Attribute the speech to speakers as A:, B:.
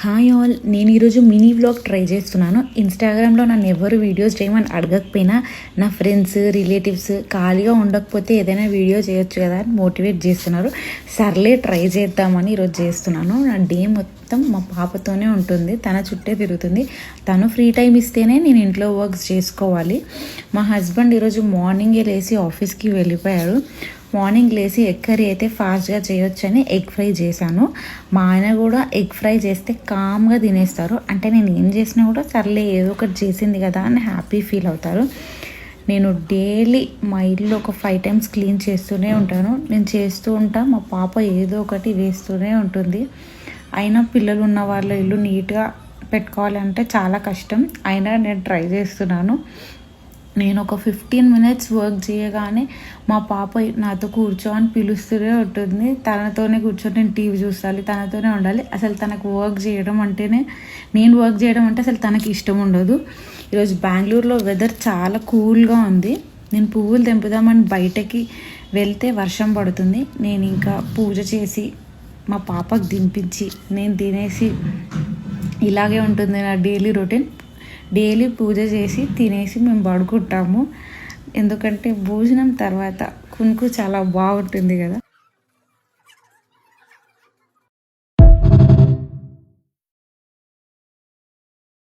A: Hi all, నేను ఈరోజు mini vlog try చేస్తున్నాను. ఇన్స్టాగ్రామ్లో నన్ను ఎవరు వీడియోస్ చేయమని అడగకపోయినా నా ఫ్రెండ్స్ రిలేటివ్స్ ఖాళీగా ఉండకపోతే ఏదైనా వీడియో చేయొచ్చు కదా అని మోటివేట్ చేస్తున్నారు. సర్లే ట్రై చేద్దామని ఈరోజు చేస్తున్నాను. నా డే మొత్తం మా పాపతోనే ఉంటుంది, తన చుట్టే తిరుగుతుంది. తను ఫ్రీ టైం ఇస్తేనే నేను ఇంట్లో వర్క్స్ చేసుకోవాలి. మా హస్బెండ్ ఈరోజు మార్నింగే లేచి ఆఫీస్కి వెళ్ళిపోయారు. మార్నింగ్ లేచి ఎగ్ కర్రీ అయితే ఫాస్ట్గా చేయొచ్చని ఎగ్ ఫ్రై చేశాను. మా ఆయన కూడా ఎగ్ ఫ్రై చేస్తే కామ్గా తినేస్తారు. అంటే నేను ఏం చేసినా కూడా సర్లే ఏదో ఒకటి చేసింది కదా అని హ్యాపీ ఫీల్ అవుతారు. నేను డైలీ మా ఇల్లు ఒక 5 times క్లీన్ చేస్తూనే ఉంటాను. నేను చేస్తూ ఉంటా, మా పాప ఏదో ఒకటి వేస్తూనే ఉంటుంది. అయినా పిల్లలు ఉన్న వాళ్ళ ఇల్లు నీట్గా పెట్టుకోవాలంటే చాలా కష్టం. అయినా నేను ట్రై చేస్తున్నాను. నేను ఒక 15 minutes వర్క్ చేయగానే మా పాప నాతో కూర్చో అని పిలుస్తూనే ఉంటుంది. తనతోనే కూర్చొని నేను టీవీ చూడాలి, తనతోనే ఉండాలి. అసలు తనకు వర్క్ చేయడం అంటేనే, నేను వర్క్ చేయడం అంటే అసలు తనకి ఇష్టం ఉండదు. ఈరోజు బెంగళూరులో వెదర్ చాలా కూల్గా ఉంది. నేను పువ్వులు తెంపుదామని బయటకి వెళ్తే వర్షం పడుతుంది. నేను ఇంకా పూజ చేసి మా పాపకు దింపించి నేను తినేసి, ఇలాగే ఉంటుంది నా డైలీ రొటీన్. డైలీ పూజ చేసి తినేసి మేము పడుకుంటాము. ఎందుకంటే భోజనం తర్వాత కునుకు చాలా బాగుంటుంది కదా.